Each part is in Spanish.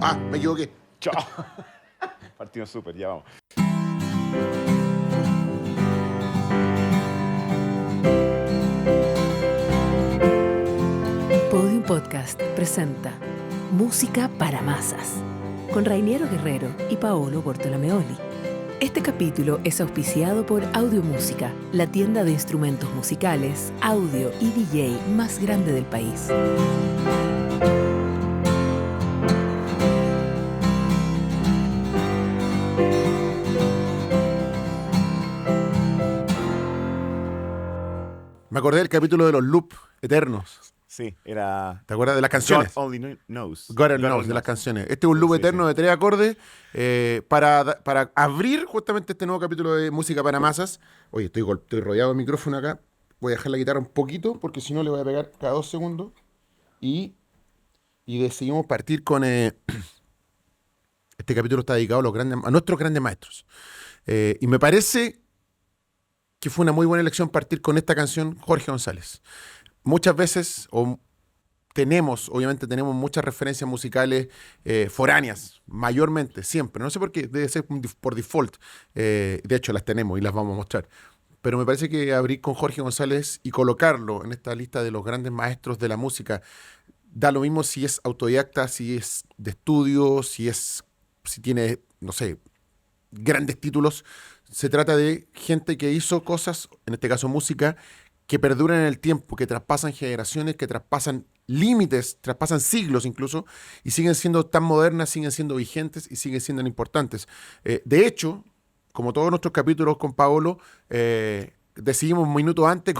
Ah, me equivoqué. Chao. Partimos súper, ya vamos. Podium Podcast presenta Música para Masas, con Rainiero Guerrero y Paolo Bortolomeoli. Este capítulo es auspiciado por Audiomúsica, la tienda de instrumentos musicales, audio y DJ más grande del país. Me acordé del capítulo de los loops eternos. Sí, era... ¿Te acuerdas de las canciones? God Only Knows. God Only Knows, de las canciones. Este es un loop eterno de 3 acordes para abrir justamente este nuevo capítulo de Música para Masas. Oye, estoy rodeado de micrófono acá. Voy a dejar la guitarra un poquito porque si no le voy a pegar cada 2 segundos. Y decidimos partir con... este capítulo está dedicado a nuestros grandes maestros. Y me parece que fue una muy buena elección partir con esta canción, Jorge González. Muchas veces, obviamente tenemos muchas referencias musicales foráneas, mayormente, siempre. No sé por qué, debe ser por default. De hecho, las tenemos y las vamos a mostrar. Pero me parece que abrir con Jorge González y colocarlo en esta lista de los grandes maestros de la música, da lo mismo si es autodidacta, si es de estudio, si tiene, no sé, grandes títulos. Se trata de gente que hizo cosas, en este caso música, que perduran en el tiempo, que traspasan generaciones, que traspasan límites, traspasan siglos incluso, y siguen siendo tan modernas, siguen siendo vigentes y siguen siendo importantes. De hecho, como todos nuestros capítulos con Paolo, decidimos un minuto antes,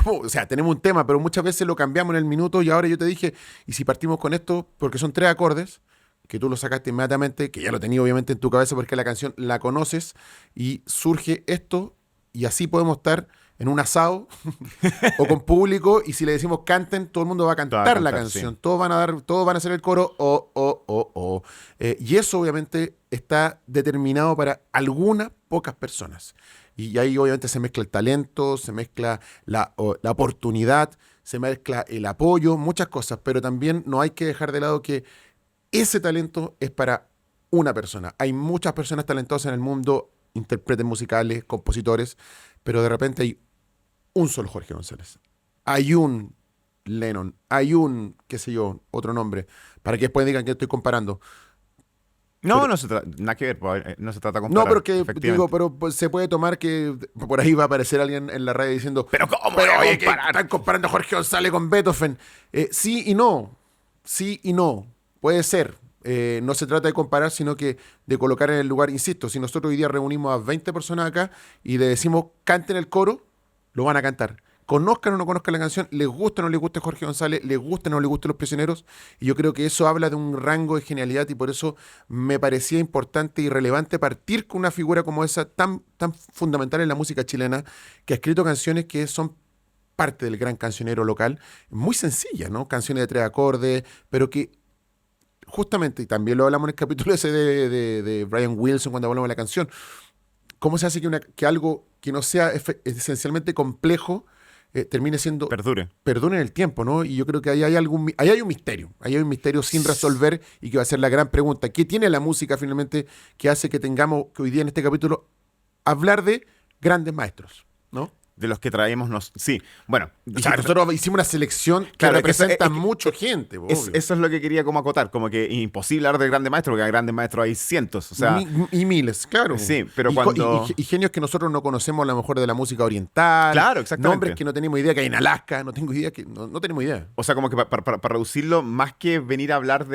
tenemos un tema, pero muchas veces lo cambiamos en el minuto y ahora yo te dije, ¿y si partimos con esto? Porque son 3 acordes, que tú lo sacaste inmediatamente, que ya lo tenías obviamente en tu cabeza porque la canción la conoces, y surge esto, y así podemos estar en un asado o con público, y si le decimos canten, todo el mundo va a cantar la canción, sí. Todos van a hacer el coro, y eso obviamente está determinado para algunas pocas personas, y ahí obviamente se mezcla el talento, se mezcla la oportunidad, se mezcla el apoyo, muchas cosas, pero también no hay que dejar de lado que ese talento es para una persona. Hay muchas personas talentosas en el mundo, intérpretes musicales, compositores, pero de repente hay un solo Jorge González. Hay un Lennon, hay un, qué sé yo, otro nombre, para que después digan que estoy comparando. No se trata, nada que ver, no se trata de comparar. No, pero que digo, pues, se puede tomar que por ahí va a aparecer alguien en la radio diciendo, pero ¿cómo? Pero oye, que están comparando a Jorge González con Beethoven. Sí y no. Puede ser. No se trata de comparar, sino que de colocar en el lugar. Insisto, si nosotros hoy día reunimos a 20 personas acá y le decimos canten el coro, lo van a cantar. Conozcan o no conozcan la canción, les guste o no les guste Jorge González, les guste o no les guste Los Prisioneros, y yo creo que eso habla de un rango de genialidad, y por eso me parecía importante y relevante partir con una figura como esa tan fundamental en la música chilena, que ha escrito canciones que son parte del gran cancionero local, muy sencillas, ¿no? Canciones de 3 acordes, pero que justamente, y también lo hablamos en el capítulo ese de Brian Wilson cuando hablamos de la canción, ¿cómo se hace que algo que no sea esencialmente complejo termine siendo... Perdure en el tiempo, ¿no? Y yo creo que ahí hay un misterio sin resolver, y que va a ser la gran pregunta. ¿Qué tiene la música finalmente que hace que tengamos que hoy día en este capítulo hablar de grandes maestros, ¿no? De los que traemos, sí. Bueno, nosotros hicimos una selección que representa mucha gente. Eso es lo que quería como acotar, como que imposible hablar de grandes maestros, porque de grandes maestros hay cientos, o sea... Y miles, claro. Sí, pero cuando... Y genios que nosotros no conocemos a lo mejor de la música oriental. Claro, exactamente. Nombres que no tenemos idea que hay en Alaska, no tengo idea, no tenemos idea. O sea, como que para reducirlo, más que venir a hablar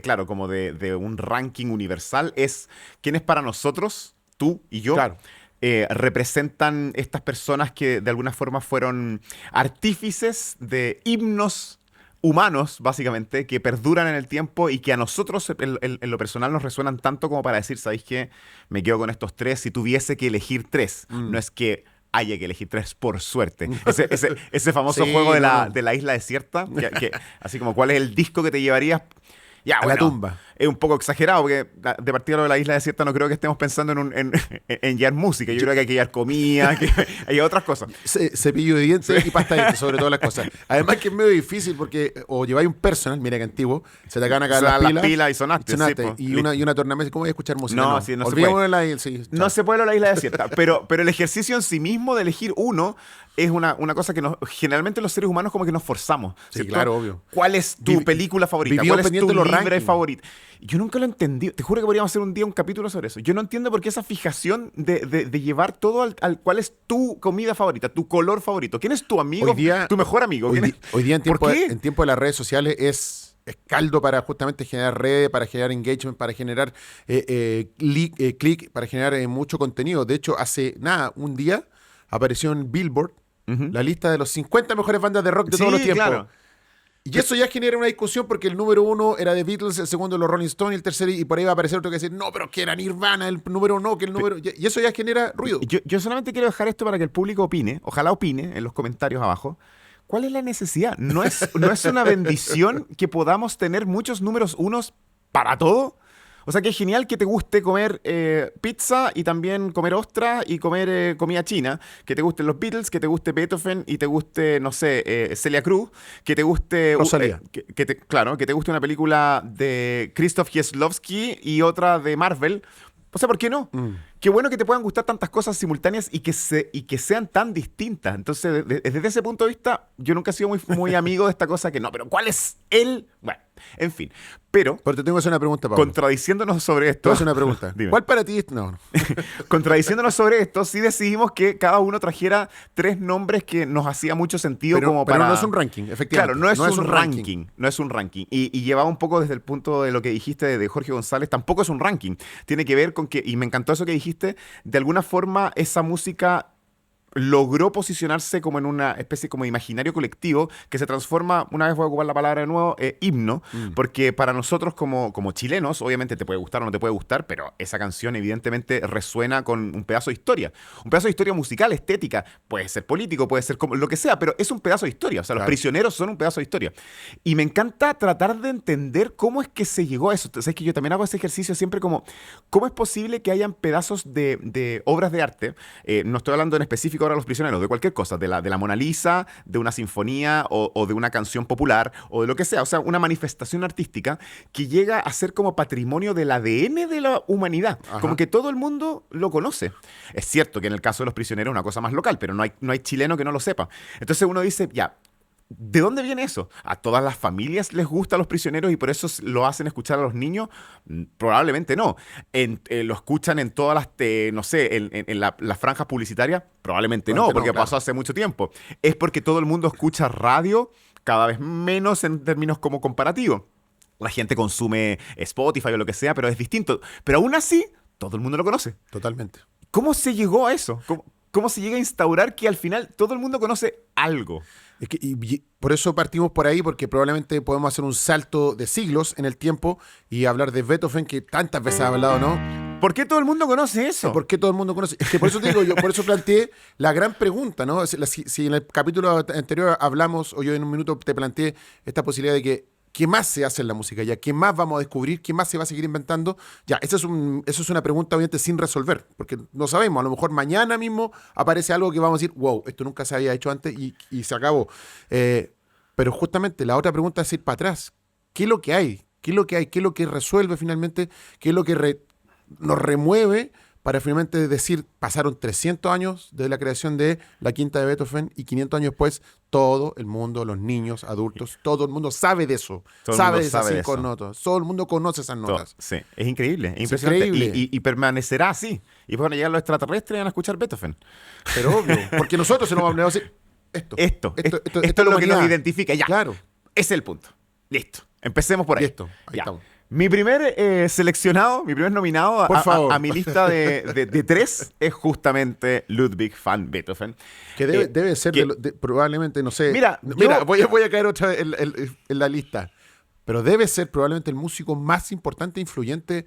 claro, como de un ranking universal, es quiénes para nosotros, tú y yo... Claro. Representan estas personas que de alguna forma fueron artífices de himnos humanos, básicamente, que perduran en el tiempo y que a nosotros en lo personal nos resuenan tanto como para decir, ¿sabéis qué? Me quedo con estos 3 si tuviese que elegir 3. No es que haya que elegir 3 por suerte. Ese famoso juego de la isla desierta, que así como ¿cuál es el disco que te llevarías? A la tumba. es un poco exagerado, porque de partida lo de la isla desierta no creo que estemos pensando en llevar música. Yo creo que hay que llevar comida, que hay otras cosas. Cepillo de dientes y pasta de dientes, sobre todas las cosas. Además que es medio difícil porque o lleváis un personal, mira que antiguo, se te acaban acá las pilas y sonaste. Y una tornamesa, ¿cómo voy a escuchar música? No, sí, no se puede. No se puede la isla desierta, pero el ejercicio en sí mismo de elegir uno es una cosa que generalmente los seres humanos como que nos forzamos. Sí, ¿cierto? claro, obvio. ¿Cuál es tu película favorita? ¿Cuál es tu libre favorito? Yo nunca lo entendí. Te juro que podríamos hacer un día un capítulo sobre eso. Yo no entiendo por qué esa fijación de llevar todo al cuál es tu comida favorita, tu color favorito. ¿Quién es tu amigo? Tu mejor amigo. Hoy día en tiempo de las redes sociales es caldo para justamente generar redes, para generar engagement, para generar click, para generar mucho contenido. De hecho, hace un día apareció en Billboard la lista de los 50 mejores bandas de rock de todos los tiempos. Claro. Y eso ya genera una discusión porque el número 1 era de Beatles, el segundo los Rolling Stones, el tercero, y por ahí va a aparecer otro que dice, no, pero que era Nirvana, el número no, que el número... Y eso ya genera ruido. Yo solamente quiero dejar esto para que el público opine, ojalá opine en los comentarios abajo. ¿Cuál es la necesidad? ¿No es una bendición que podamos tener muchos números unos para todo? O sea, que es genial que te guste comer pizza y también comer ostras y comer comida china. Que te gusten los Beatles, que te guste Beethoven y te guste, no sé, Celia Cruz. Que te guste... Rosalía. Que te guste una película de Krzysztof Kieslowski y otra de Marvel. O sea, ¿por qué no? Qué bueno que te puedan gustar tantas cosas simultáneas y que sean tan distintas. Entonces, desde ese punto de vista, yo nunca he sido muy amigo de esta cosa que no, pero ¿cuál es el...? Bueno, en fin. Pero te tengo que hacer una pregunta, Pablo. Contradiciéndonos sobre esto... Te voy a hacer una pregunta. ¿Cuál para ti es...? No. Contradiciéndonos sobre esto, sí decidimos que cada uno trajera 3 nombres que nos hacía mucho sentido pero no es un ranking, efectivamente. Claro, no es un ranking. No es un ranking. Y llevaba un poco desde el punto de lo que dijiste de Jorge González, tampoco es un ranking. Tiene que ver con que, y me encantó eso que dijiste, de alguna forma esa música logró posicionarse como en una especie como de imaginario colectivo que se transforma, una vez voy a ocupar la palabra de nuevo, himno, porque para nosotros como chilenos, obviamente te puede gustar o no te puede gustar, pero esa canción evidentemente resuena con un pedazo de historia musical, estética, puede ser político, puede ser como lo que sea, pero es un pedazo de historia, o sea, los prisioneros son un pedazo de historia. Y me encanta tratar de entender cómo es que se llegó a eso. Entonces, es que yo también hago ese ejercicio siempre como, ¿cómo es posible que hayan pedazos de obras de arte? No estoy hablando en específico ahora de los prisioneros, de cualquier cosa, de la Mona Lisa, de una sinfonía o de una canción popular o de lo que sea una manifestación artística que llega a ser como patrimonio del ADN de la humanidad. Ajá. Como que todo el mundo lo conoce. Es cierto que en el caso de los prisioneros es una cosa más local, pero no hay chileno que no lo sepa. Entonces uno dice, ya, ¿de dónde viene eso? ¿A todas las familias les gustan los prisioneros y por eso lo hacen escuchar a los niños? Probablemente no. ¿Lo escuchan en todas las, no sé, en las franjas publicitarias? Probablemente no, porque pasó hace mucho tiempo. Es porque todo el mundo escucha radio cada vez menos en términos como comparativos. La gente consume Spotify o lo que sea, pero es distinto. Pero aún así, todo el mundo lo conoce. Totalmente. ¿Cómo se llegó a eso? ¿Cómo se llega a instaurar que al final todo el mundo conoce algo? Es que, y por eso partimos por ahí, porque probablemente podemos hacer un salto de siglos en el tiempo y hablar de Beethoven, que tantas veces ha hablado, ¿no? ¿Por qué todo el mundo conoce eso? ¿Por qué todo el mundo conoce? Es que por eso te digo, yo por eso planteé la gran pregunta, ¿no? Si en el capítulo anterior hablamos, o yo en un minuto te planteé esta posibilidad de que ¿qué más se hace en la música ya? ¿Qué más vamos a descubrir? ¿Qué más se va a seguir inventando? Ya, eso es una pregunta obviamente sin resolver, porque no sabemos, a lo mejor mañana mismo aparece algo que vamos a decir, wow, esto nunca se había hecho antes y se acabó. Pero justamente la otra pregunta es ir para atrás. ¿Qué es lo que hay? ¿Qué es lo que hay? ¿Qué es lo que resuelve finalmente? ¿Qué es lo que nos remueve para finalmente decir, pasaron 300 años desde la creación de la Quinta de Beethoven y 500 años después, todo el mundo, los niños, adultos, todo el mundo sabe de eso. Sabe de esas 5 notas. Todo el mundo conoce esas notas. Sí, es increíble, es impresionante. Increíble. Y permanecerá así. Y van a llegar los extraterrestres y van a escuchar Beethoven. Pero obvio, porque nosotros se nos vamos a decir esto es lo que nos identifica. Ya, claro. Ese es el punto. Listo. Empecemos por ahí. Listo, ahí estamos. Mi primer seleccionado, mi primer nominado a mi lista de 3 es justamente Ludwig van Beethoven. Que debe ser, probablemente, no sé. Mira, voy a caer otra vez en la lista. Pero debe ser probablemente el músico más importante e influyente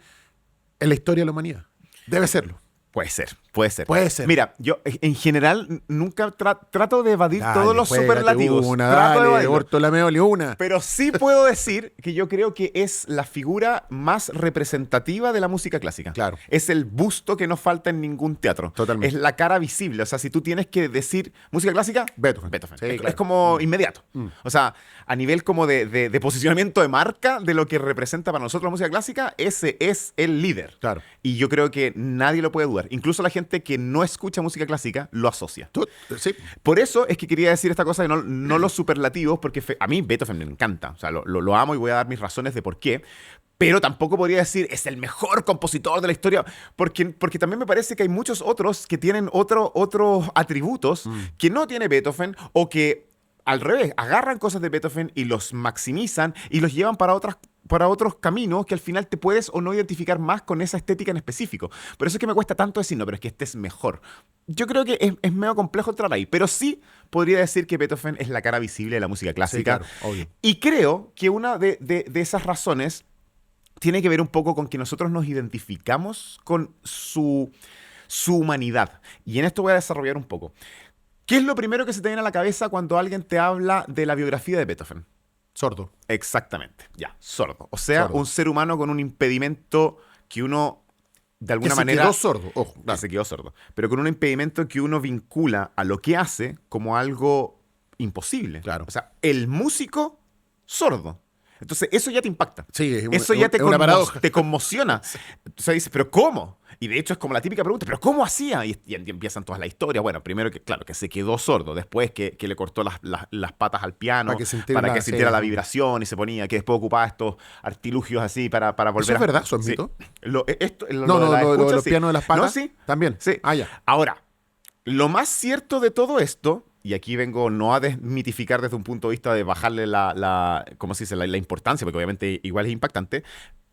en la historia de la humanidad. Debe serlo. Puede ser. Puede ser. Puede ser. Mira, yo en general nunca trato de evadir Dale, todos los juégate superlativos. Una, Trato de dale, evadirlo. Bortolameoli, una. Pero sí puedo decir que yo creo que es la figura más representativa de la música clásica. Claro. Es el busto que no falta en ningún teatro. Totalmente. Es la cara visible. O sea, si tú tienes que decir música clásica, Beethoven. Sí, es, claro. es como inmediato. O sea, a nivel como de posicionamiento de marca de lo que representa para nosotros la música clásica, ese es el líder. Claro. Y yo creo que nadie lo puede dudar. Incluso la gente que no escucha música clásica lo asocia. Sí. Por eso es que quería decir esta cosa de no los superlativos, porque a mí Beethoven me encanta. O sea, lo amo y voy a dar mis razones de por qué. Pero tampoco podría decir es el mejor compositor de la historia, porque también me parece que hay muchos otros que tienen otros atributos que no tiene Beethoven o que al revés, agarran cosas de Beethoven y los maximizan y los llevan para otros caminos que al final te puedes o no identificar más con esa estética en específico. Por eso es que me cuesta tanto decir, no, pero es que este es mejor. Yo creo que es medio complejo entrar ahí, pero sí podría decir que Beethoven es la cara visible de la música clásica. Sí, claro, obvio. Y creo que una de esas razones tiene que ver un poco con que nosotros nos identificamos con su humanidad. Y en esto voy a desarrollar un poco. ¿Qué es lo primero que se te viene a la cabeza cuando alguien te habla de la biografía de Beethoven? Sordo. Exactamente, ya, sordo. O sea, Sordo. un ser humano con un impedimento que uno, de alguna Que manera... se quedó sordo. Ojo, que dale. se quedó sordo. Pero con un impedimento que uno vincula a lo que hace como algo imposible. Claro. O sea, el músico sordo. Entonces, eso ya te impacta. Sí, es Eso ya te, es una paradoja. te conmociona. Entonces dices, ¿pero cómo? Y de hecho es como la típica pregunta, ¿pero cómo hacía? Y empiezan todas las historias. Bueno, primero que, claro, que se quedó sordo. Después que le cortó las patas al piano Para que sintiera la sí. vibración y se ponía, que después ocupaba estos artilugios así para volver ¿Eso es verdad? ¿Eso es Sí. mito? Lo de No, las escuchas, los sí. pianos de las patas. No, sí. También. Sí. Ah, ya. Ahora, lo más cierto de todo esto, y aquí vengo no a desmitificar desde un punto de vista de bajarle ¿cómo se dice? La importancia, porque obviamente igual es impactante,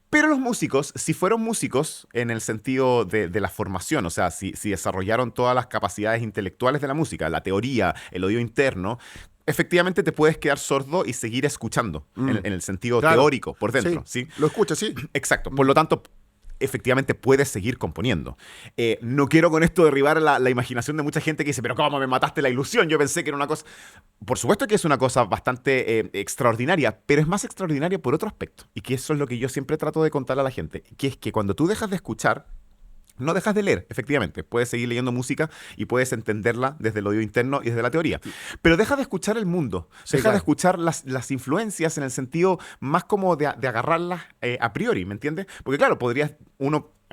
pero los músicos, si fueron músicos en el sentido de la formación, o sea, si desarrollaron todas las capacidades intelectuales de la música, la teoría, el oído interno, efectivamente te puedes quedar sordo y seguir escuchando, en el sentido Claro. teórico, por dentro, ¿sí? Lo escucha, sí. Exacto. Por lo tanto, efectivamente puedes seguir componiendo. No quiero con esto derribar la imaginación de mucha gente que dice, pero ¿cómo me mataste la ilusión? Yo pensé que era una cosa... Por supuesto que es una cosa bastante extraordinaria, pero es más extraordinaria por otro aspecto. Y que eso es lo que yo siempre trato de contarle a la gente, que es que cuando tú dejas de escuchar, no dejas de leer, efectivamente. Puedes seguir leyendo música y puedes entenderla desde el oído interno y desde la teoría. Pero deja de escuchar el mundo. Sí, Deja claro. de escuchar las influencias en el sentido más como de agarrarlas a priori, ¿me entiendes? Porque claro,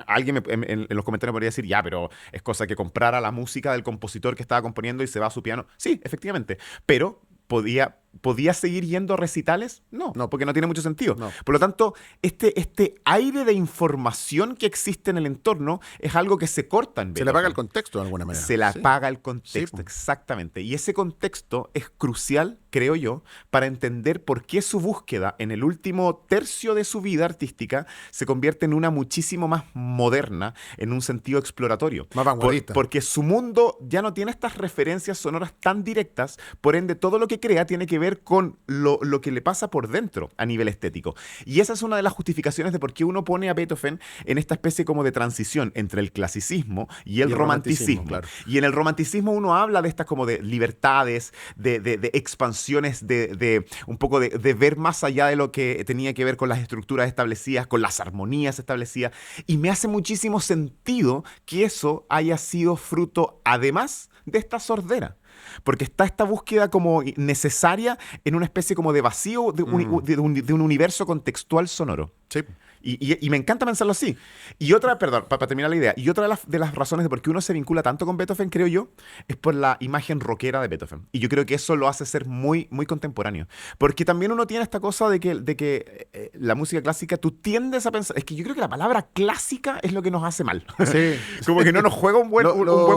alguien en los comentarios podría decir, ya, pero es cosa que comprara la música del compositor que estaba componiendo y se va a su piano. Sí, efectivamente. Pero ¿podía seguir yendo a recitales? No, No. porque no tiene mucho sentido. No. Por lo tanto, este aire de información que existe en el entorno es algo que se corta en Se le Beethoven. apaga el contexto de alguna manera. Se le Sí. apaga el contexto, Sí, po. exactamente. Y ese contexto es crucial, creo yo, para entender por qué su búsqueda en el último tercio de su vida artística se convierte en una muchísimo más moderna, en un sentido exploratorio. Más vanguardista. Porque su mundo ya no tiene estas referencias sonoras tan directas, por ende todo lo que crea tiene que ver con lo que le pasa por dentro a nivel estético. Y esa es una de las justificaciones de por qué uno pone a Beethoven en esta especie como de transición entre el clasicismo y el romanticismo. claro. Y en el romanticismo uno habla de estas como de libertades, de expansiones, de un poco de ver más allá de lo que tenía que ver con las estructuras establecidas, con las armonías establecidas. Y me hace muchísimo sentido que eso haya sido fruto, además, de esta sordera. Porque está esta búsqueda como necesaria en una especie como de vacío de un universo contextual sonoro. Sí. Y me encanta pensarlo así. Y otra, perdón, para terminar la idea, y otra de las razones de por qué uno se vincula tanto con Beethoven, creo yo, es por la imagen rockera de Beethoven. Y yo creo que eso lo hace ser muy, muy contemporáneo. Porque también uno tiene esta cosa de que la música clásica, tú tiendes a pensar, es que yo creo que la palabra clásica es lo que nos hace mal. Sí. Como que no nos juega un buen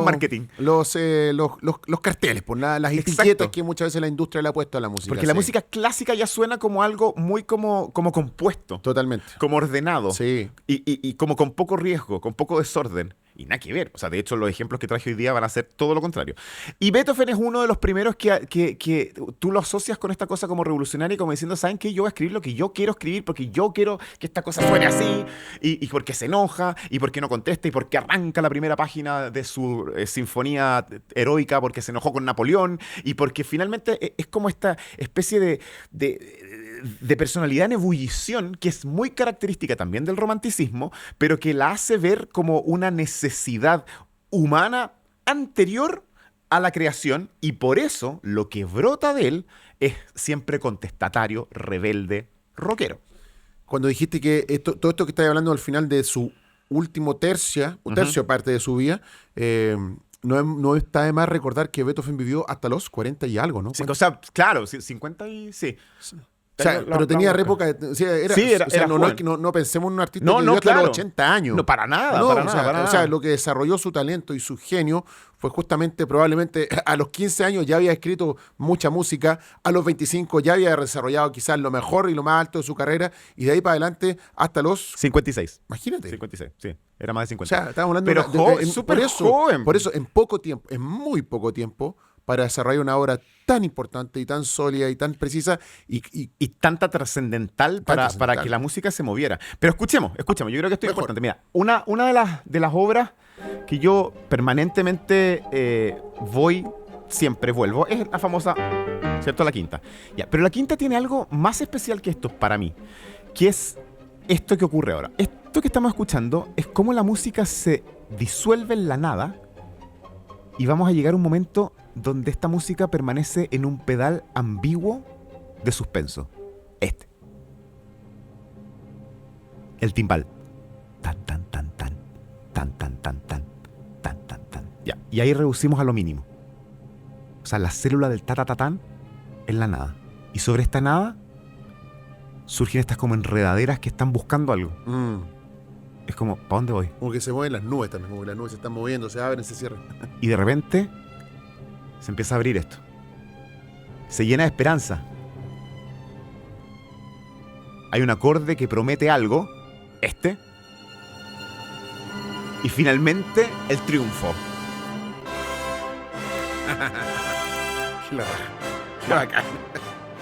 marketing. Los carteles, por las Exacto. etiquetas que muchas veces la industria le ha puesto a la música. Porque la sí. música clásica ya suena como algo muy como compuesto. Totalmente. Como ordenado Sí. y como con poco riesgo, con poco desorden. Y nada que ver. O sea, de hecho, los ejemplos que traje hoy día van a ser todo lo contrario. Y Beethoven es uno de los primeros que tú lo asocias con esta cosa como revolucionaria, como diciendo, ¿saben qué? Yo voy a escribir lo que yo quiero escribir porque yo quiero que esta cosa suene así, y porque se enoja, y porque no contesta, y porque arranca la primera página de su sinfonía heroica porque se enojó con Napoleón, y porque finalmente es como esta especie de personalidad en ebullición que es muy característica también del romanticismo, pero que la hace ver como una necesidad humana anterior a la creación, y por eso lo que brota de él es siempre contestatario, rebelde, rockero. Cuando dijiste que todo esto que estás hablando al final de su último tercio parte de su vida, no está de más recordar que Beethoven vivió hasta los 40 y algo, ¿no? Sí, o sea, claro, 50 y sí. O sea, pero tenía época, o sea, era joven. no pensemos en un artista No, que vivió hasta claro. los 80 años. No, para nada, No, para o nada, sea, para o nada. sea, lo que desarrolló su talento y su genio fue justamente, probablemente, a los 15 años ya había escrito mucha música, a los 25 ya había desarrollado quizás lo mejor y lo más alto de su carrera, y de ahí para adelante hasta los... 56. Imagínate. 56, sí. Era más de O 50. sea, estamos hablando Pero joven, por súper eso, joven. Por eso, en poco tiempo, en muy poco tiempo, para desarrollar una obra tan importante y tan sólida y tan precisa Y tanta trascendental para que la música se moviera. Pero escuchemos, yo creo que esto es Mejor. importante. Mira, una de las obras que yo permanentemente siempre vuelvo, es la famosa, ¿cierto? La quinta. Ya, pero la quinta tiene algo más especial que esto para mí, que es esto que ocurre ahora. Esto que estamos escuchando es cómo la música se disuelve en la nada, y vamos a llegar a un momento donde esta música permanece en un pedal ambiguo de suspenso. El timbal. Tan, tan, tan, tan. Tan, tan, tan, tan. Tan, tan, tan. Ya. Y ahí reducimos a lo mínimo. O sea, la célula del ta-ta-ta-tan es la nada. Y sobre esta nada surgen estas como enredaderas que están buscando algo. Es como, ¿para dónde voy? Como que se mueven las nubes también, como que las nubes se están moviendo, se abren, se cierran. Y de repente se empieza a abrir esto. Se llena de esperanza. Hay un acorde que promete algo, y finalmente el triunfo. Qué bacán.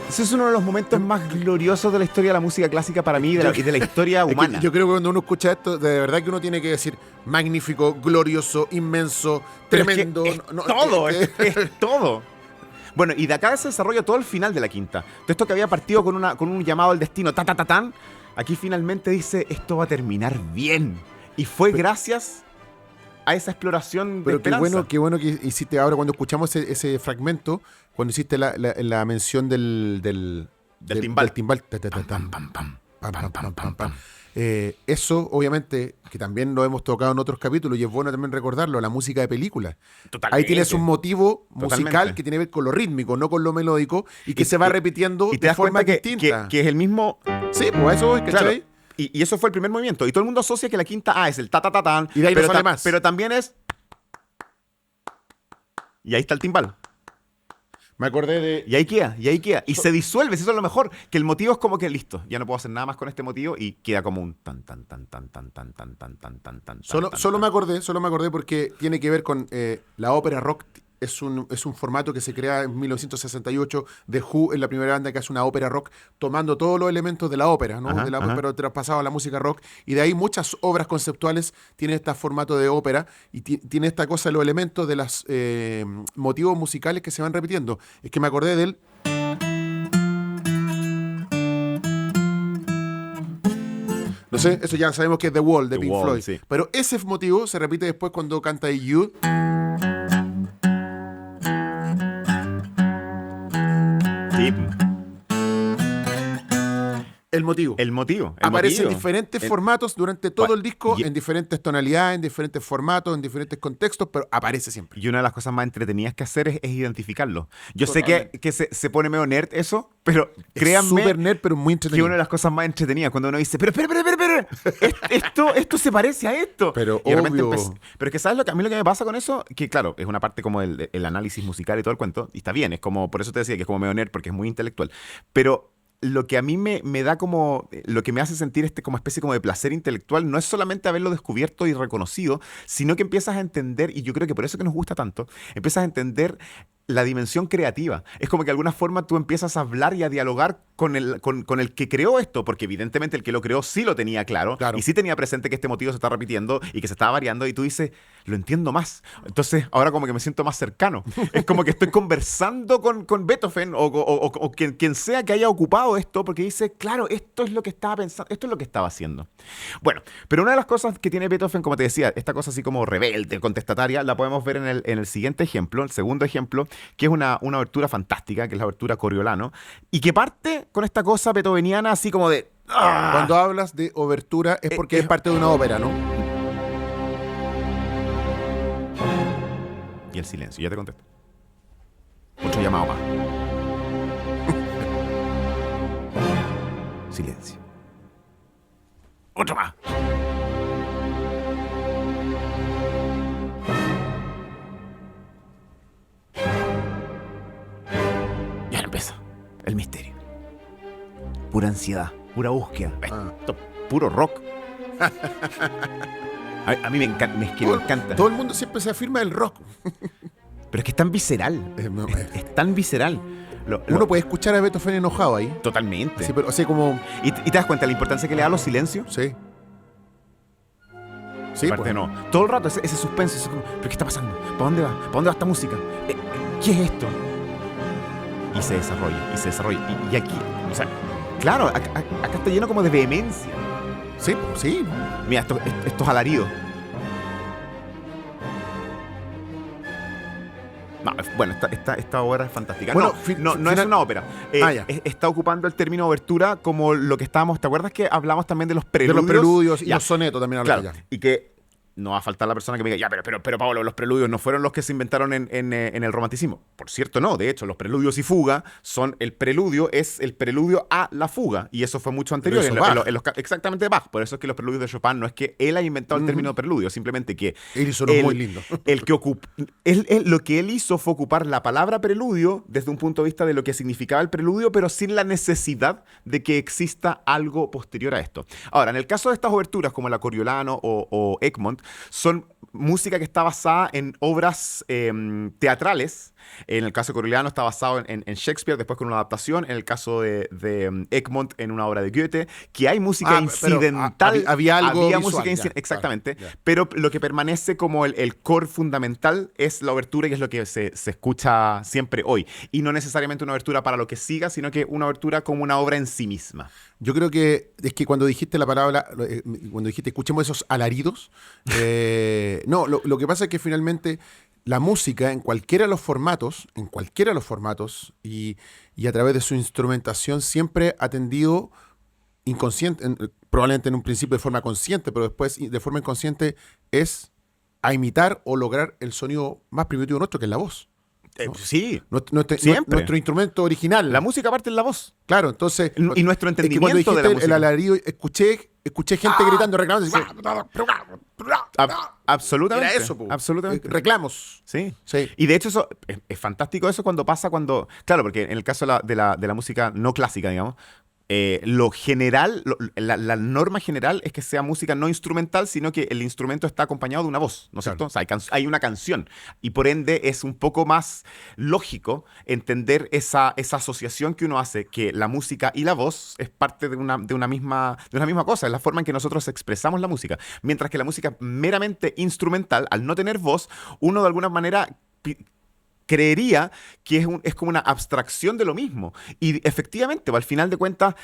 Ese es uno de los momentos más gloriosos de la historia de la música clásica para mí y de la historia Es que humana. yo creo que cuando uno escucha esto, de verdad que uno tiene que decir magnífico, glorioso, inmenso, Pero es que tremendo. es todo. Bueno, y de acá se desarrolla todo el final de la quinta. Todo esto que había partido con un llamado al destino, ta-ta-ta-tan, aquí finalmente dice, esto va a terminar bien. Y fue gracias a esa exploración de Pero esperanza. qué bueno que hiciste ahora cuando escuchamos ese fragmento, cuando hiciste la mención del timbal. Del timbal. Pam, pam, pam, pam, pam, pam, pam. Eso, obviamente, que también lo hemos tocado en otros capítulos y es bueno también recordarlo, la música de película. Totalmente. Ahí tienes un motivo musical Totalmente. que tiene que ver con lo rítmico, no con lo melódico, y que se va repitiendo y te de das forma cuenta distinta. que es el mismo. Sí, pues a eso voy, ¿cachai? Claro. Y eso fue el primer movimiento. Y todo el mundo asocia que la quinta es el ta-ta-ta-tan. Y de ahí no pero, sale más. pero también es. Y ahí está el timbal. Me acordé de... Y ahí queda. Y se disuelve. Eso es lo mejor. Que el motivo es como que listo. Ya no puedo hacer nada más con este motivo. Y queda como un tan, tan, tan, tan, tan, tan, tan, tan, tan, tan, tan. Solo me acordé porque tiene que ver con la ópera rock. Es un formato que se crea en 1968. The Who es la primera banda que hace una ópera rock, tomando todos los elementos de la ópera, ¿no? Ajá, de la ajá. ópera traspasado a la música rock. Y de ahí muchas obras conceptuales tienen este formato de ópera y tiene esta cosa de los elementos de los motivos musicales que se van repitiendo. Es que me acordé del... No sé, eso ya sabemos que es The Wall de The Pink Wall, Floyd. sí. Pero ese motivo se repite después cuando canta You. Sí. El motivo. El motivo. Aparece en diferentes formatos durante todo el disco, y- en diferentes tonalidades, en diferentes formatos, en diferentes contextos, pero aparece siempre. Y una de las cosas más entretenidas que hacer es identificarlo. Yo sé Totalmente. que se pone medio nerd eso, pero Es créanme súper nerd, pero muy que entretenido. una de las cosas más entretenidas cuando uno dice, pero espera, esto se parece a esto. Pero Y de repente obvio. pero es que ¿sabes a mí lo que me pasa con eso? Que claro, es una parte como el análisis musical y todo el cuento, y está bien, es como, por eso te decía que es como medio nerd, porque es muy intelectual. Pero lo que a mí me da como, lo que me hace sentir como especie como de placer intelectual, no es solamente haberlo descubierto y reconocido, sino que empiezas a entender, y yo creo que por eso que nos gusta tanto, empiezas a entender la dimensión creativa. Es como que de alguna forma tú empiezas a hablar y a dialogar con el que creó esto, porque evidentemente el que lo creó sí lo tenía claro, y sí tenía presente que este motivo se está repitiendo y que se estaba variando, y tú dices, lo entiendo más. Entonces ahora como que me siento más cercano. Es como que estoy conversando con Beethoven o quien sea que haya ocupado esto, porque dice, claro, esto es lo que estaba pensando, esto es lo que estaba haciendo. Bueno, pero una de las cosas que tiene Beethoven, como te decía, esta cosa así como rebelde, contestataria, la podemos ver en el siguiente ejemplo, el segundo ejemplo, que es una obertura fantástica, que es la obertura Coriolano, y que parte con esta cosa beethoveniana así como de... ¡ah! Cuando hablas de obertura es porque es parte de una ópera, ¿no? Y el silencio, ya te contesto. Otro llamado más. Silencio. Otro más. Ya empieza el misterio. Pura ansiedad, pura búsqueda. Esto, puro rock. A mí me encanta, es que me encanta. Todo el mundo siempre se afirma del rock. Pero es que es tan visceral. Es tan visceral. Uno puede escuchar a Beethoven enojado ahí. Totalmente. Sí, pero así como... ¿Y te das cuenta de la importancia que le da a los silencios? Sí. Sí, aparte pues. no. Todo el rato ese suspenso, ese como, ¿pero qué está pasando? ¿Para dónde va? ¿Para dónde va esta música? ¿Qué es esto? Y se desarrolla, y se desarrolla. Y aquí, o sea, claro, acá está lleno como de vehemencia. Sí, pues, sí. Mira, estos alaridos. No, bueno, esta obra es fantástica. Bueno, no es una ópera. Está ocupando el término obertura como lo que estábamos... ¿Te acuerdas que hablamos también de los preludios? De los preludios y los sonetos también. Claro, ya. Y que no va a faltar la persona que me diga, ya, pero Pablo, los preludios no fueron los que se inventaron en el romanticismo. Por cierto, no. De hecho, los preludios y fuga son... El preludio es el preludio a la fuga. Y eso fue mucho anterior. Exactamente, Bach. Por eso es que los preludios de Chopin no es que él haya inventado el término preludio, simplemente que... Él hizo uno muy lindo. Lo que él hizo fue ocupar la palabra preludio desde un punto de vista de lo que significaba el preludio, pero sin la necesidad de que exista algo posterior a esto. Ahora, en el caso de estas oberturas, como la Coriolano o Egmont, son música que está basada en obras teatrales. En el caso de Coriolano está basado en Shakespeare, después con una adaptación. En el caso de Egmont, en una obra de Goethe, que hay música incidental. Había visual, música incidental, exactamente. Ya. Pero lo que permanece como el core fundamental es la obertura, que es lo que se escucha siempre hoy. Y no necesariamente una obertura para lo que siga, sino que una obertura como una obra en sí misma. Yo creo que es que cuando dijiste la palabra, cuando dijiste escuchemos esos alaridos, no, lo que pasa es que finalmente la música en cualquiera de los formatos, y a través de su instrumentación siempre ha tendido inconsciente, probablemente en un principio de forma consciente, pero después de forma inconsciente es a imitar o lograr el sonido más primitivo nuestro, que es la voz. ¿no? Sí, nuestro instrumento original. La música parte en la voz. Claro, entonces... Y nuestro entendimiento es que cuando dijiste de la música. el alarido, escuché gente gritando, reclamando. Sí. Absolutamente. Era eso, absolutamente. Reclamos. Sí. Y de hecho eso es fantástico eso cuando pasa Claro, porque en el caso de la música no clásica, digamos, lo general, la norma general es que sea música no instrumental, sino que el instrumento está acompañado de una voz, ¿no es cierto? O sea, hay una canción y por ende es un poco más lógico entender esa asociación que uno hace, que la música y la voz es parte de una misma cosa, es la forma en que nosotros expresamos la música. Mientras que la música meramente instrumental, al no tener voz, uno de alguna manera creería que es como una abstracción de lo mismo. Y efectivamente, al final de cuentas,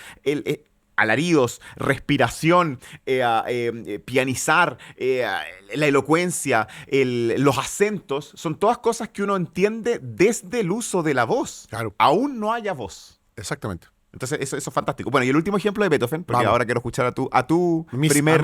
alaridos, respiración, pianizar, la elocuencia, los acentos, son todas cosas que uno entiende desde el uso de la voz. Claro. Aún no haya voz. Exactamente. Entonces, eso es fantástico. Bueno, y el último ejemplo de Beethoven, porque Vamos. ahora quiero escuchar a tu primer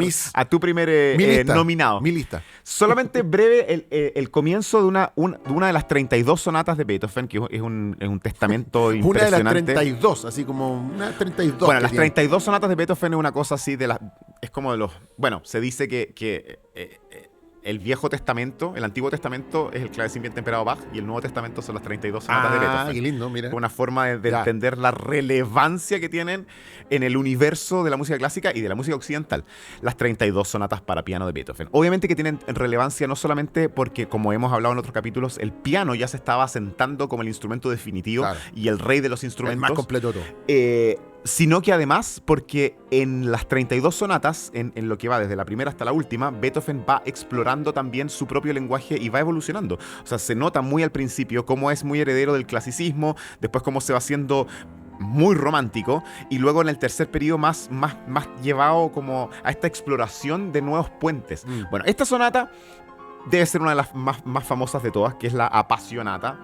nominado. Mi lista. Solamente breve el comienzo de una de las 32 sonatas de Beethoven, que es un testamento impresionante. Una de las 32, así como una 32. Bueno, las 32 sonatas de Beethoven es una cosa así es como de los... Bueno, se dice que el Viejo Testamento, el Antiguo Testamento es el Clavecín bien temperado Bach y el Nuevo Testamento son las 32 sonatas de Beethoven. Qué lindo, mira. Una forma de entender la relevancia que tienen en el universo de la música clásica y de la música occidental. Las 32 sonatas para piano de Beethoven. Obviamente que tienen relevancia no solamente porque, como hemos hablado en otros capítulos, el piano ya se estaba asentando como el instrumento definitivo y el rey de los instrumentos. El más completo todo. Sino que además porque en las 32 sonatas, en lo que va desde la primera hasta la última, Beethoven va explorando también su propio lenguaje y va evolucionando. O sea, se nota muy al principio cómo es muy heredero del clasicismo, después cómo se va haciendo muy romántico, y luego en el tercer periodo más llevado como a esta exploración de nuevos puentes. Bueno, esta sonata debe ser una de las más famosas de todas, que es la Appassionata.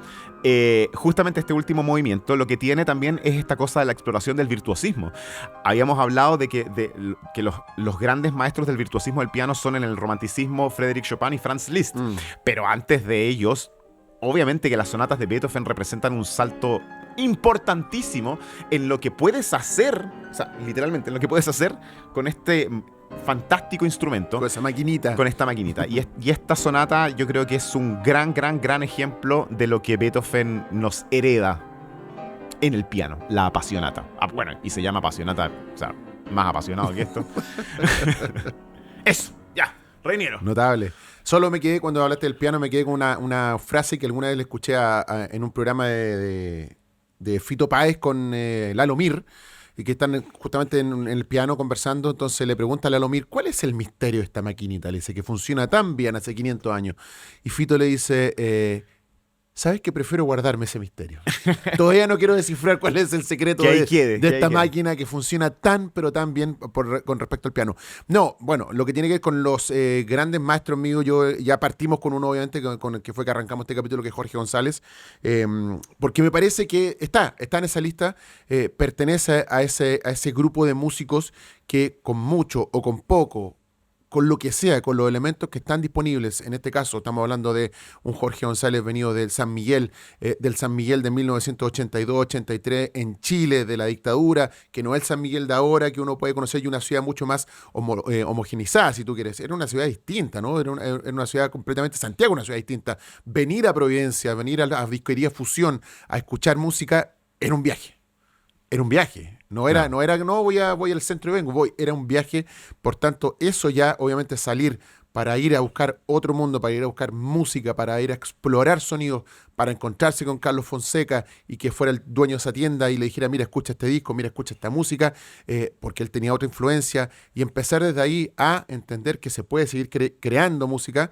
Justamente este último movimiento lo que tiene también es esta cosa de la exploración del virtuosismo. Habíamos hablado de que los grandes maestros del virtuosismo del piano son en el romanticismo Frédéric Chopin y Franz Liszt, pero antes de ellos, obviamente que las sonatas de Beethoven representan un salto importantísimo en lo que puedes hacer, o sea, literalmente en lo que puedes hacer con este fantástico instrumento. Con esa maquinita. Con esta maquinita. Y esta sonata yo creo que es un gran ejemplo de lo que Beethoven nos hereda en el piano, la Appassionata. Bueno, y se llama Appassionata, o sea, más apasionado que esto. Eso, ya, Reiniero. Notable. Solo me quedé, cuando hablaste del piano, me quedé con una frase que alguna vez le escuché en un programa de Fito Páez con Lalo Mir, y que están justamente en el piano conversando. Entonces le pregunta a Lalo Mir, ¿cuál es el misterio de esta maquinita? Le dice que funciona tan bien hace 500 años. Y Fito le dice, ¿sabes que prefiero guardarme ese misterio? Todavía no quiero descifrar cuál es el secreto de esta máquina que funciona tan, pero tan bien con respecto al piano. No, bueno, lo que tiene que ver con los grandes maestros míos, yo ya partimos con uno, obviamente, con el que fue que arrancamos este capítulo, que es Jorge González, porque me parece que está en esa lista, pertenece a ese grupo de músicos que con mucho o con poco, con lo que sea, con los elementos que están disponibles. En este caso estamos hablando de un Jorge González venido del San Miguel de 1982-83 en Chile, de la dictadura, que no es el San Miguel de ahora, que uno puede conocer, y una ciudad mucho más homogenizada, si tú quieres. Era una ciudad distinta, ¿no? Era una ciudad completamente, Santiago, una ciudad distinta. Venir a Providencia, venir a la disquería Fusión a escuchar música, era un viaje. Era un viaje. No voy al centro y vengo, era un viaje. Por tanto, eso ya, obviamente, salir para ir a buscar otro mundo, para ir a buscar música, para ir a explorar sonidos, para encontrarse con Carlos Fonseca y que fuera el dueño de esa tienda y le dijera, mira, escucha este disco, mira, escucha esta música, porque él tenía otra influencia, y empezar desde ahí a entender que se puede seguir creando música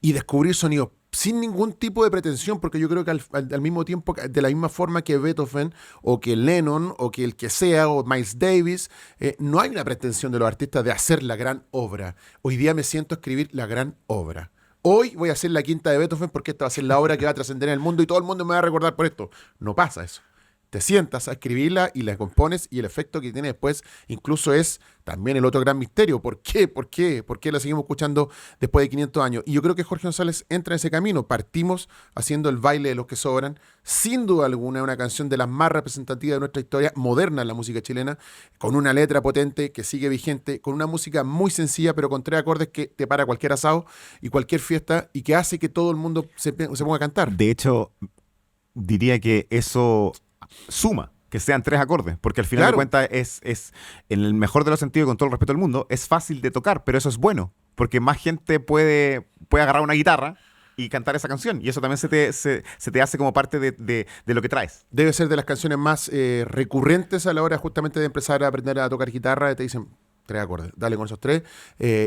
y descubrir sonidos sin ningún tipo de pretensión, porque yo creo que al mismo tiempo, de la misma forma que Beethoven o que Lennon o que el que sea, o Miles Davis, no hay una pretensión de los artistas de hacer la gran obra. Hoy día me siento a escribir la gran obra. Hoy voy a hacer la quinta de Beethoven porque esta va a ser la obra que va a trascender en el mundo y todo el mundo me va a recordar por esto. No pasa eso. Te sientas a escribirla y la compones, y el efecto que tiene después incluso es también el otro gran misterio. ¿Por qué? ¿Por qué la seguimos escuchando después de 500 años? Y yo creo que Jorge González entra en ese camino. Partimos haciendo El baile de los que sobran, sin duda alguna una canción de las más representativas de nuestra historia moderna en la música chilena, con una letra potente que sigue vigente, con una música muy sencilla, pero con 3 acordes que te para cualquier asado y cualquier fiesta, y que hace que todo el mundo se ponga a cantar. De hecho, diría que eso suma que sean 3 acordes, porque al final de cuentas es, en el mejor de los sentidos, con todo el respeto del mundo, es fácil de tocar, pero eso es bueno, porque más gente puede agarrar una guitarra y cantar esa canción, y eso también se te hace como parte de lo que traes. Debe ser de las canciones más recurrentes a la hora justamente de empezar a aprender a tocar guitarra. Te dicen 3 acordes, dale con esos 3,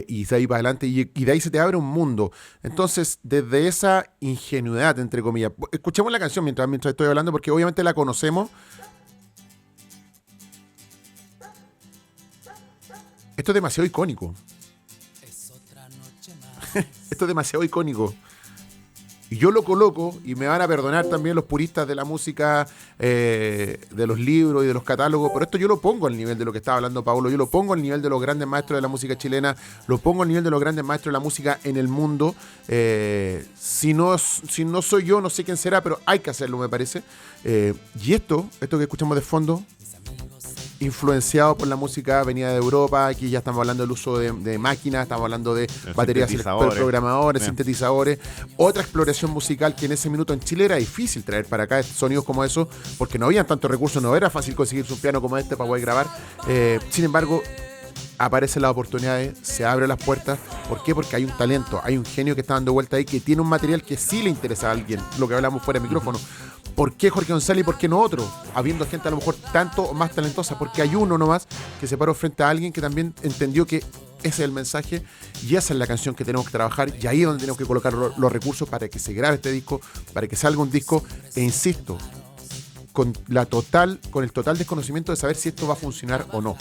y de ahí para adelante, y de ahí se te abre un mundo. Entonces, desde esa ingenuidad, entre comillas, escuchemos la canción mientras estoy hablando, porque obviamente la conocemos. Esto es demasiado icónico. Esto es demasiado icónico. Y yo lo coloco, y me van a perdonar también los puristas de la música, de los libros y de los catálogos, pero esto yo lo pongo al nivel de lo que estaba hablando Paulo, yo lo pongo al nivel de los grandes maestros de la música chilena, lo pongo al nivel de los grandes maestros de la música en el mundo. Si no soy yo, no sé quién será, pero hay que hacerlo, me parece. Y esto que escuchamos de fondo, influenciado por la música venida de Europa. Aquí ya estamos hablando del uso de máquinas, estamos hablando de baterías, programadores, sintetizadores. Otra exploración musical que en ese minuto en Chile era difícil traer para acá sonidos como esos, porque no habían tantos recursos, no era fácil conseguirse un piano como este para poder grabar. Sin embargo, aparecen las oportunidades, se abren las puertas. ¿Por qué? Porque hay un talento, hay un genio que está dando vuelta ahí, que tiene un material que sí le interesa a alguien, lo que hablamos fuera de micrófono. ¿Por qué Jorge González y por qué no otro? Habiendo gente a lo mejor tanto o más talentosa, porque hay uno nomás que se paró frente a alguien que también entendió que ese es el mensaje y esa es la canción que tenemos que trabajar, y ahí es donde tenemos que colocar los recursos para que se grabe este disco, para que salga un disco, e insisto, con el total desconocimiento de saber si esto va a funcionar o no.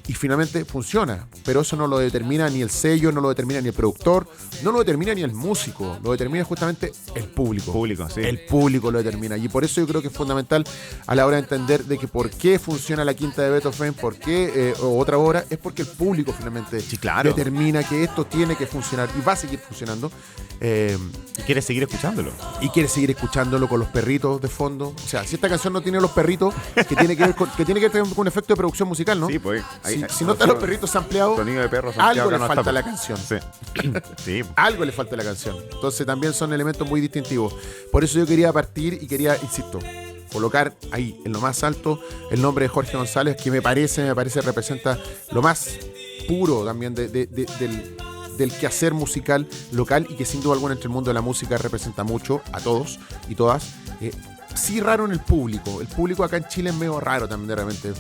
Y finalmente funciona, pero eso no lo determina ni el sello, no lo determina ni el productor, no lo determina ni el músico, lo determina justamente el público. Sí. El público lo determina, y por eso yo creo que es fundamental a la hora de entender de que por qué funciona la quinta de Beethoven, por qué o otra obra, es porque el público finalmente determina que esto tiene que funcionar y va a seguir funcionando. Y quiere seguir escuchándolo. Y quiere seguir escuchándolo con los perritos de fondo. O sea, si esta canción no tiene los perritos, que tiene que ver con un efecto de producción musical, ¿no? Sí, pues. Si no están los perritos ampliados, sonido de perros algo le falta a la canción. Sí. Sí. Algo le falta a la canción. Entonces también son elementos muy distintivos. Por eso yo quería partir y quería, insisto, colocar ahí en lo más alto el nombre de Jorge González, que me parece representa lo más puro también del quehacer musical local, y que sin duda alguna entre el mundo de la música representa mucho a todos y todas. Sí, raro en el público. El público acá en Chile es medio raro también de repente.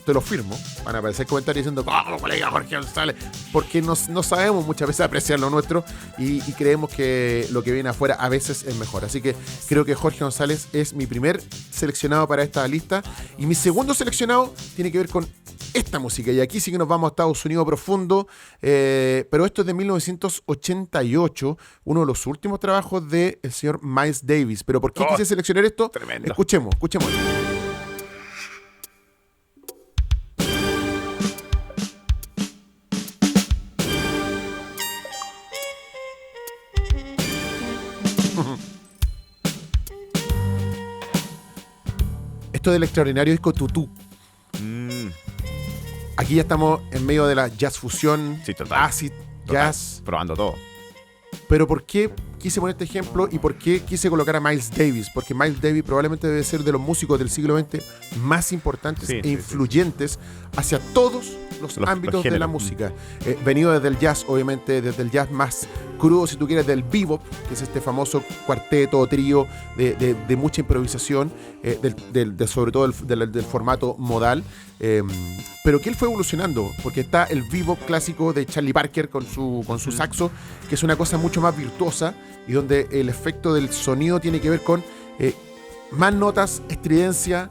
Te lo firmo. Van a aparecer comentarios diciendo ¿cómo le diga Jorge González? Porque no sabemos muchas veces apreciar lo nuestro y creemos que lo que viene afuera a veces es mejor. Así que creo que Jorge González es mi primer seleccionado para esta lista, y mi segundo seleccionado tiene que ver con esta música, y aquí sí que nos vamos a Estados Unidos profundo, pero esto es de 1988, uno de los últimos trabajos del señor Miles Davis. ¿Pero por qué quise seleccionar esto? Tremendo. Escuchemos. Esto del extraordinario disco Tutú. Aquí ya estamos en medio de la jazz fusión, sí, total. acid, jazz. Probando todo. Pero ¿por qué quise poner este ejemplo y por qué quise colocar a Miles Davis? Porque Miles Davis probablemente debe ser de los músicos del siglo XX más importantes e influyentes hacia todos los ámbitos de la música. Venido desde el jazz, obviamente, desde el jazz más crudo, si tú quieres, del bebop, que es este famoso cuarteto o trío de mucha improvisación, sobre todo del formato modal, pero que él fue evolucionando, porque está el bebop clásico de Charlie Parker con su saxo, que es una cosa mucho más virtuosa y donde el efecto del sonido tiene que ver con más notas, estridencia,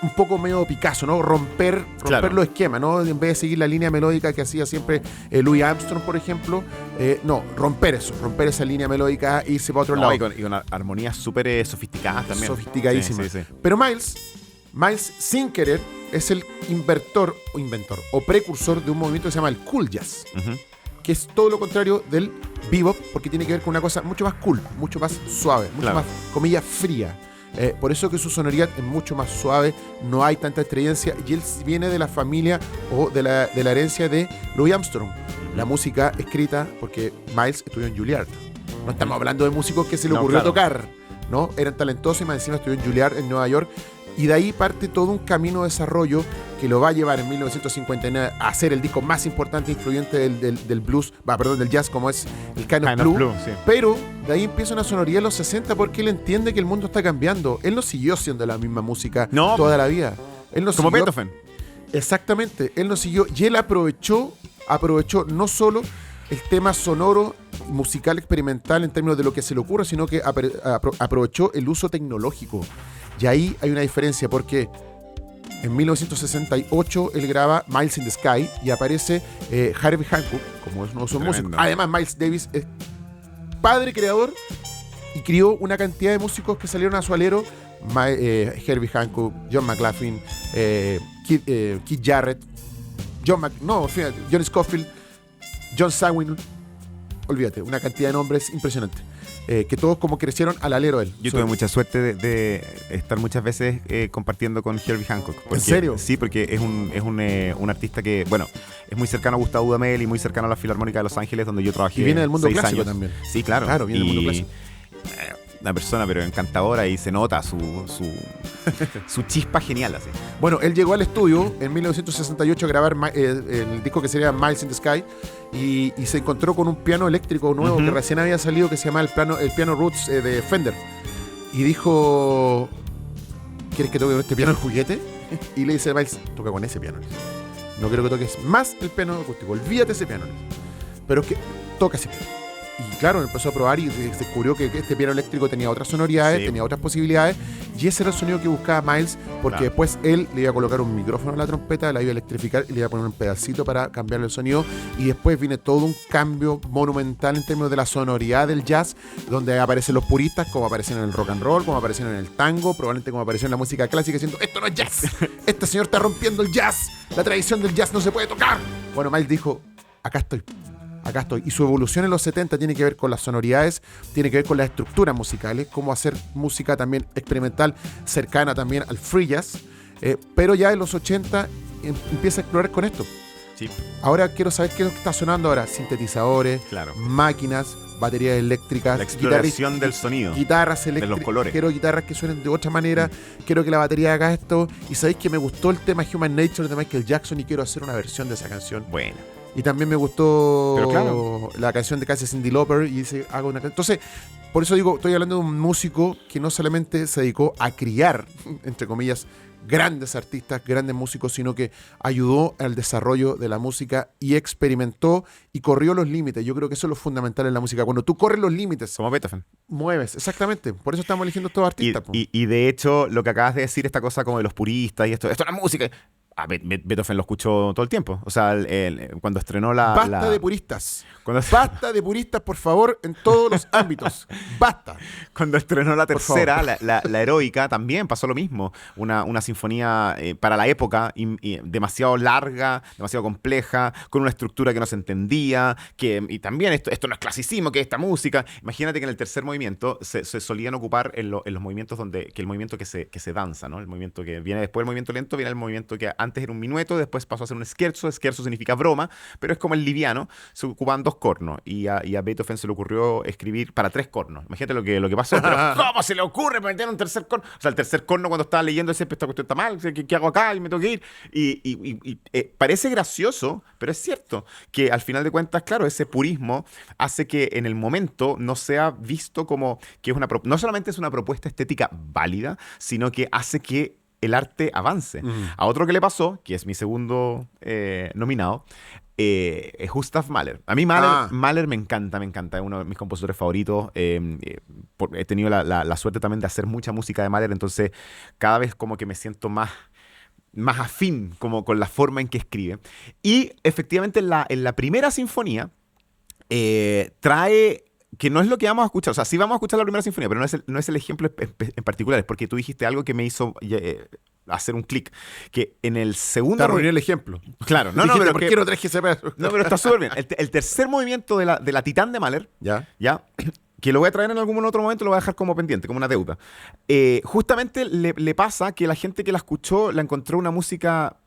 un poco medio Picasso, ¿no? Romper los esquemas, ¿no? En vez de seguir la línea melódica que hacía siempre Louis Armstrong, por ejemplo, romper esa línea melódica e irse para otro lado. Y con armonías súper sofisticadas también. Sofisticadísimas. Sí. Pero Miles, sin querer, es el inventor o precursor de un movimiento que se llama el cool jazz. Que es todo lo contrario del bebop, porque tiene que ver con una cosa mucho más cool, mucho más suave, mucho más, comillas, fría. Por eso que su sonoridad es mucho más suave, no hay tanta estridencia, y él viene de la familia o de la herencia de Louis Armstrong. La música escrita, porque Miles estudió en Juilliard. No estamos hablando de músicos que se le ocurrió tocar, ¿no? Eran talentosos y más encima estudió en Juilliard en Nueva York. Y de ahí parte todo un camino de desarrollo que lo va a llevar en 1959 a ser el disco más importante e influyente del blues, del jazz, como es el Kind of Blue. Sí. Pero de ahí empieza una sonoridad en los 60 porque él entiende que el mundo está cambiando. Él no siguió siendo la misma música toda la vida. Él no como siguió, Beethoven. Exactamente. Él no siguió y él aprovechó no solo el tema sonoro, musical, experimental en términos de lo que se le ocurre, sino que aprovechó el uso tecnológico. Y ahí hay una diferencia porque en 1968 él graba Miles in the Sky y aparece Herbie Hancock como es uno de sus músicos. Además, Miles Davis es padre creador y crió una cantidad de músicos que salieron a su alero. Herbie Hancock, John McLaughlin, Keith Jarrett, John Scofield, John Sawinul. Olvídate, una cantidad de nombres impresionante. que todos como crecieron al alero de él. Yo tuve mucha suerte de estar muchas veces compartiendo con Herbie Hancock. ¿En serio? Sí, porque es un artista que, bueno, es muy cercano a Gustavo Dudamel y muy cercano a la Filarmónica de Los Ángeles, donde yo trabajé. Y viene del mundo 6 clásico años. también. Sí, claro. Claro, viene del mundo clásico. Una persona, pero encantadora, y se nota su chispa genial, así. Bueno, él llegó al estudio en 1968 a grabar el disco que sería Miles in the Sky y se encontró con un piano eléctrico nuevo que recién había salido, que se llama el piano Roots de Fender. Y dijo, ¿quieres que toque con este piano el juguete? Y le dice a Miles, toca con ese piano. No quiero que toques más el piano acústico, olvídate de ese piano. Pero es que toca ese piano. Y claro, empezó a probar y se descubrió que este piano eléctrico tenía otras sonoridades, tenía otras posibilidades, y ese era el sonido que buscaba Miles, porque después él le iba a colocar un micrófono a la trompeta, la iba a electrificar y le iba a poner un pedacito para cambiarle el sonido, y después viene todo un cambio monumental en términos de la sonoridad del jazz, donde aparecen los puristas, como aparecen en el rock and roll, como aparecen en el tango, probablemente como apareció en la música clásica, diciendo, esto no es jazz, este señor está rompiendo el jazz, la tradición del jazz no se puede tocar. Bueno, Miles dijo, acá estoy. Y su evolución en los 70 tiene que ver con las sonoridades, tiene que ver con las estructuras musicales, cómo hacer música también experimental, cercana también al free jazz, pero ya en los 80 empieza a explorar con esto. Sí. Ahora quiero saber qué es lo que está sonando ahora, sintetizadores, máquinas, baterías eléctricas, la exploración del sonido, guitarras eléctricas, de los colores. Quiero guitarras que suenen de otra manera, quiero que la batería haga esto, y sabéis que me gustó el tema Human Nature de Michael Jackson y quiero hacer una versión de esa canción. Bueno. Y también me gustó Pero la canción de casi Cyndi Lauper y dice, hago una canción. Entonces, por eso digo, estoy hablando de un músico que no solamente se dedicó a criar, entre comillas, grandes artistas, grandes músicos, sino que ayudó al desarrollo de la música y experimentó y corrió los límites. Yo creo que eso es lo fundamental en la música. Cuando tú corres los límites, como Beethoven, mueves, exactamente. Por eso estamos eligiendo estos artistas. Y de hecho, lo que acabas de decir, esta cosa como de los puristas y esto es música. Beethoven lo escuchó todo el tiempo. O sea, cuando estrenó Basta de puristas. Basta de puristas, por favor, en todos los ámbitos. Basta. Cuando estrenó la tercera, la heroica, también pasó lo mismo. Una sinfonía para la época demasiado larga, demasiado compleja, con una estructura que no se entendía. Y también esto no es clasicismo, que es esta música. Imagínate que en el tercer movimiento se solían ocupar en los movimientos que el movimiento que se danza, ¿no? El movimiento que viene después del movimiento lento, viene el movimiento que antes era un minueto, después pasó a ser un scherzo. Scherzo significa broma, pero es como el liviano. Se ocupaban 2 cornos y a Beethoven se le ocurrió escribir para 3 cornos. Imagínate lo que pasó. Pero ¿cómo se le ocurre meter un tercer corno? O sea, el tercer corno, cuando estaba leyendo, siempre esta cuestión está mal. ¿Qué hago acá? Y me tengo que ir. Y parece gracioso, pero es cierto que al final de cuentas, claro, ese purismo hace que en el momento no sea visto como que no solamente es una propuesta estética válida, sino que hace que el arte avance. A otro que le pasó, que es mi segundo nominado, es Gustav Mahler. A mí Mahler me encanta, es uno de mis compositores favoritos. He tenido la suerte también de hacer mucha música de Mahler, entonces cada vez como que me siento más afín como con la forma en que escribe. Y efectivamente en la primera sinfonía trae... que no es lo que vamos a escuchar, o sea, sí vamos a escuchar la primera sinfonía, pero no es el ejemplo en particular, es porque tú dijiste algo que me hizo hacer un clic, que en el segundo... Te arruiné el ejemplo. Claro, pero ¿por qué no traje ese pedazo? No, pero está súper bien. El tercer movimiento de la Titán de Mahler, ¿ya? Que lo voy a traer en algún otro momento, lo voy a dejar como pendiente, como una deuda. Justamente le pasa que la gente que la escuchó la encontró una música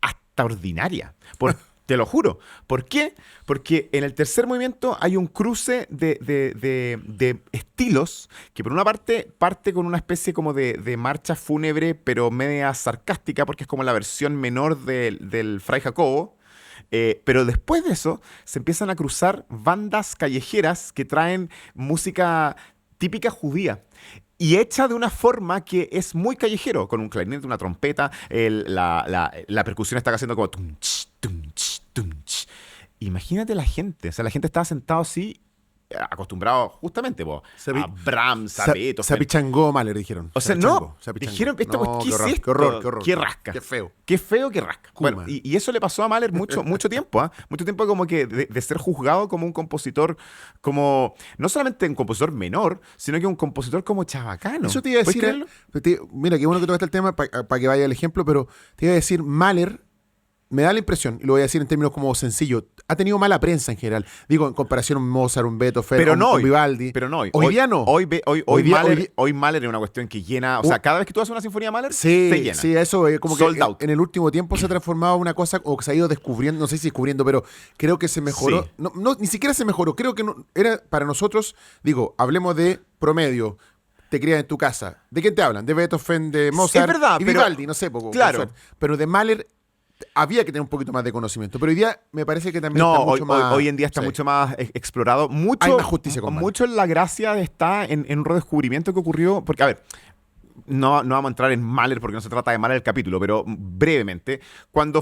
hasta ordinaria. Te lo juro. ¿Por qué? Porque en el tercer movimiento hay un cruce de estilos que por una parte con una especie como de marcha fúnebre, pero media sarcástica, porque es como la versión menor del Fray Jacobo. Pero después de eso se empiezan a cruzar bandas callejeras que traen música típica judía. Y hecha de una forma que es muy callejero, con un clarinete, una trompeta, la percusión está haciendo como... tum, ch, tum, ch, tum, ch. Imagínate la gente, o sea, la gente estaba sentado así, acostumbrado justamente a Brahms, a Beethoven. Se apichangó Mahler, dijeron. O sea, dijeron, ¿qué es esto? Qué horror. Qué rasca. Qué feo. Qué feo que rasca. Bueno, y eso le pasó a Mahler mucho tiempo, Mucho tiempo como que de ser juzgado como un compositor, como no solamente un compositor menor, sino que un compositor como chabacano. Eso te iba a decir, mira, qué bueno que tocaste el tema para que vaya el ejemplo, pero te iba a decir, Mahler, me da la impresión, y lo voy a decir en términos como sencillo, ha tenido mala prensa en general. Digo, en comparación a un Mozart, un Beethoven, Pero un, no un hoy. Vivaldi. Pero no hoy. Hoy día no. Hoy Mahler es una cuestión que llena. O sea, cada vez que tú haces una sinfonía de Mahler, se Sí, llena. sí, eso es como Sold que out. en el último tiempo se ha transformado en una cosa o que se ha ido descubriendo, no sé si descubriendo, pero creo que se mejoró. Sí. No, ni siquiera se mejoró, creo que no, era para nosotros, digo, hablemos de promedio. Te crías en tu casa. ¿De quién te hablan? De Beethoven, de Mozart Es verdad, y pero- Vivaldi, no sé, poco. Claro. Pero de Mahler había que tener un poquito más de conocimiento. Pero hoy día me parece que también No, está mucho más. hoy en día está sí. mucho más explorado. Mucho, Hay más justicia con Mahler. mucho en la gracia está en un redescubrimiento que ocurrió. Porque, a ver, no vamos a entrar en Mahler porque no se trata de Mahler el capítulo, pero brevemente, cuando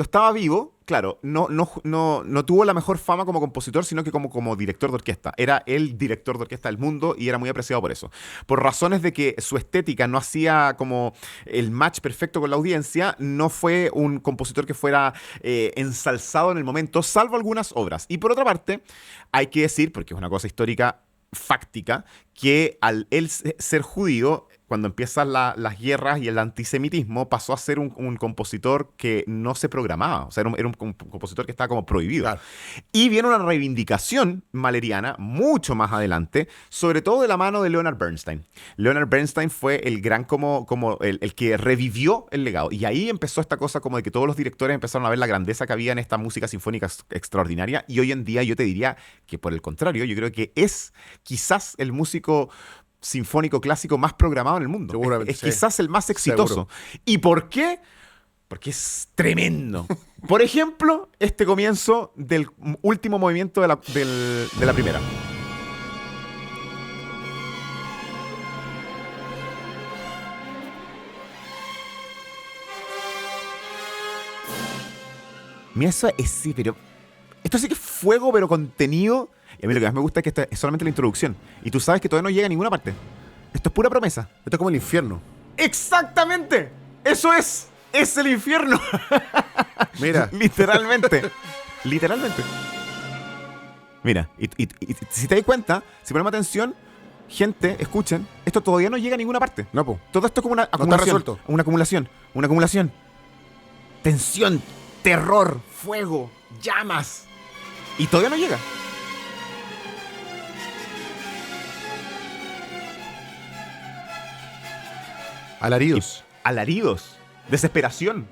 estaba vivo, claro, no tuvo la mejor fama como compositor, sino que como director de orquesta. Era el director de orquesta del mundo y era muy apreciado por eso. Por razones de que su estética no hacía como el match perfecto con la audiencia, no fue un compositor que fuera ensalzado en el momento, salvo algunas obras. Y por otra parte, hay que decir, porque es una cosa histórica, fáctica, que al él ser judío, cuando empiezan las guerras y el antisemitismo, pasó a ser un compositor que no se programaba. O sea, era un compositor que estaba como prohibido. Claro. Y viene una reivindicación mahleriana mucho más adelante, sobre todo de la mano de Leonard Bernstein. Leonard Bernstein fue el gran como el que revivió el legado. Y ahí empezó esta cosa como de que todos los directores empezaron a ver la grandeza que había en esta música sinfónica extraordinaria. Y hoy en día yo te diría que por el contrario, yo creo que es quizás el músico sinfónico clásico más programado en el mundo. Seguramente, Es sí. quizás el más exitoso. Seguro. ¿Y por qué? Porque es tremendo. Por ejemplo, este comienzo del último movimiento de la primera. Mira, eso es sí, pero esto sí que es fuego, pero contenido. Y a mí lo que más me gusta es que esto es solamente la introducción. Y tú sabes que todavía no llega a ninguna parte. Esto es pura promesa. Esto es como el infierno. ¡Exactamente! ¡Eso es! ¡Es el infierno! Mira. Literalmente. Literalmente. Mira, y si te das cuenta, si ponemos atención, gente, escuchen, esto todavía no llega a ninguna parte. No, po. Todo esto es como una está acumulación. resuelto. Una acumulación. Una acumulación. Tensión, terror, fuego, llamas. Y todavía no llega. Alaridos. Alaridos, desesperación.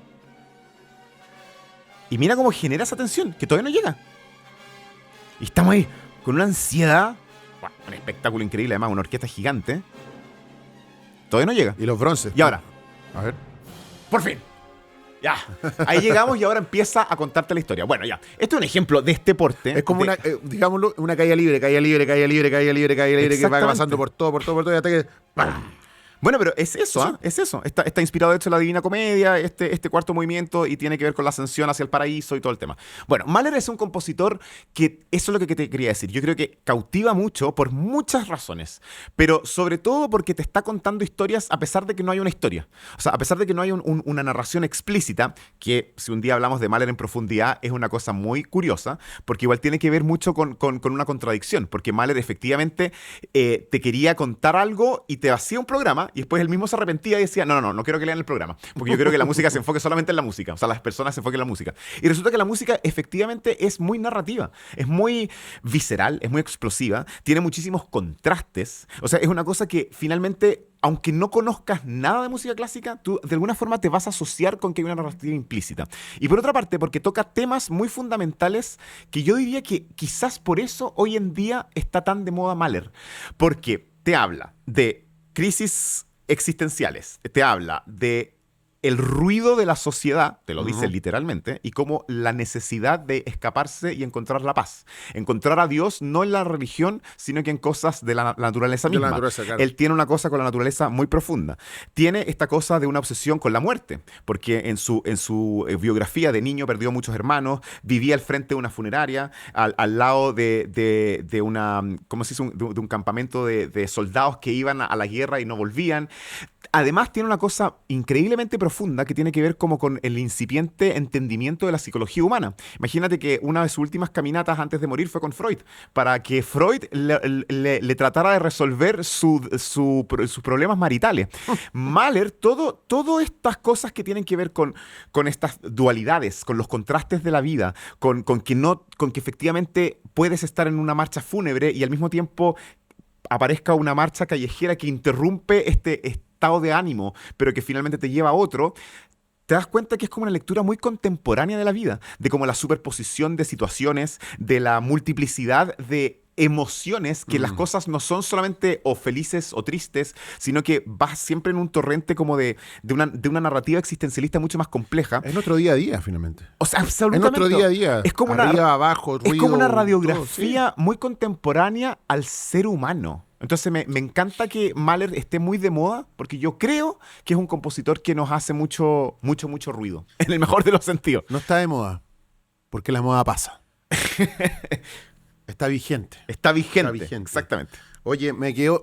Y mira cómo genera esa tensión, que todavía no llega. Y estamos ahí con una ansiedad. Bueno, un espectáculo increíble, además, una orquesta gigante. Todavía no llega. Y los bronces. Y ahora, A ver. por fin. Ya. Ahí llegamos y ahora empieza a contarte la historia. Bueno, ya. Este es un ejemplo de este porte. Es como de- una, digámoslo, una caída libre que va Exactamente. pasando por todo, y hasta que. ¡pam! Bueno, pero es eso, ¿ah? Es eso. Está inspirado, de hecho, en la Divina Comedia, este cuarto movimiento, y tiene que ver con la ascensión hacia el paraíso y todo el tema. Bueno, Mahler es un compositor que, eso es lo que te quería decir, yo creo que cautiva mucho por muchas razones, pero sobre todo porque te está contando historias a pesar de que no hay una historia. O sea, a pesar de que no hay una narración explícita, que si un día hablamos de Mahler en profundidad, es una cosa muy curiosa, porque igual tiene que ver mucho con una contradicción, porque Mahler efectivamente te quería contar algo y te hacía un programa, y después él mismo se arrepentía y decía, no quiero que lean el programa, porque yo quiero que la música se enfoque solamente en la música, o sea, las personas se enfoquen en la música. Y resulta que la música efectivamente es muy narrativa, es muy visceral, es muy explosiva, tiene muchísimos contrastes, o sea, es una cosa que finalmente, aunque no conozcas nada de música clásica, tú de alguna forma te vas a asociar con que hay una narrativa implícita. Y por otra parte, porque toca temas muy fundamentales que yo diría que quizás por eso hoy en día está tan de moda Mahler, porque te habla de crisis existenciales, te habla de el ruido de la sociedad, te lo dice literalmente, y como la necesidad de escaparse y encontrar la paz. Encontrar a Dios no en la religión, sino que en cosas de la naturaleza De la misma. naturaleza, claro. Él tiene una cosa con la naturaleza muy profunda. Tiene esta cosa de una obsesión con la muerte, porque en su biografía de niño perdió muchos hermanos, vivía al frente de una funeraria, al lado de una, ¿cómo se dice? De un campamento de soldados que iban a la guerra y no volvían. Además, tiene una cosa increíblemente profunda profunda que tiene que ver como con el incipiente entendimiento de la psicología humana. Imagínate que una de sus últimas caminatas antes de morir fue con Freud, para que Freud le tratara de resolver sus problemas maritales. Mahler, todas estas cosas que tienen que ver con estas dualidades, con los contrastes de la vida, con que efectivamente puedes estar en una marcha fúnebre y al mismo tiempo aparezca una marcha callejera que interrumpe este estado de ánimo, pero que finalmente te lleva a otro, te das cuenta que es como una lectura muy contemporánea de la vida, de como la superposición de situaciones, de la multiplicidad de emociones, que las cosas no son solamente o felices o tristes, sino que vas siempre en un torrente como de una narrativa existencialista mucho más compleja. Es nuestro día a día, finalmente. O sea, Es absolutamente. nuestro día a día. Es como arriba, abajo, ruido, es como una todo, radiografía muy contemporánea al ser humano. Entonces me encanta que Mahler esté muy de moda, porque yo creo que es un compositor que nos hace mucho ruido, en el mejor de los sentidos. No está de moda, porque la moda pasa. Está vigente. Está vigente. vigente. Exactamente. Oye,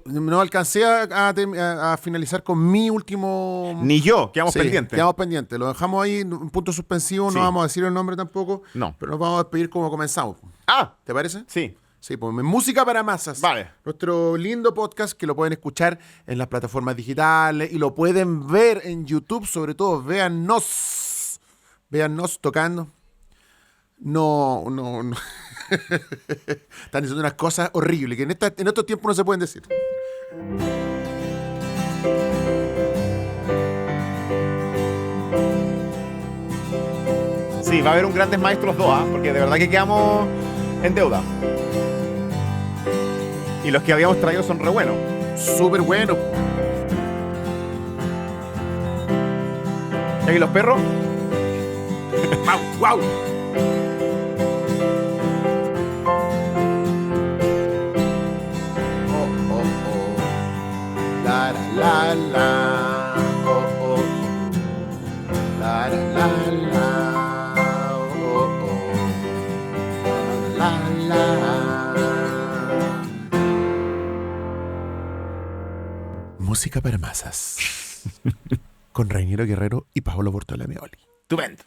no alcancé a finalizar con mi último... Ni yo, quedamos Sí, pendientes. Quedamos pendientes. Lo dejamos ahí, un punto suspensivo, Sí. no vamos a decir el nombre tampoco. No. Pero nos vamos a despedir como comenzamos. Ah, ¿Te parece? sí. Sí, pues Música para Masas. Vale. Nuestro lindo podcast que lo pueden escuchar en las plataformas digitales y lo pueden ver en YouTube, sobre todo. Véannos tocando. No. Están diciendo unas cosas horribles que en estos tiempos no se pueden decir. Sí, va a haber un Grandes Maestros 2, porque de verdad que quedamos en deuda. Y los que habíamos traído son re buenos. Súper bueno. ¿Y aquí los perros? ¡Wow! La la la, oh oh, la la la, oh oh, la la. Música para masas con Rainiero Guerrero y Paolo Bortolomeoli. Tu vento.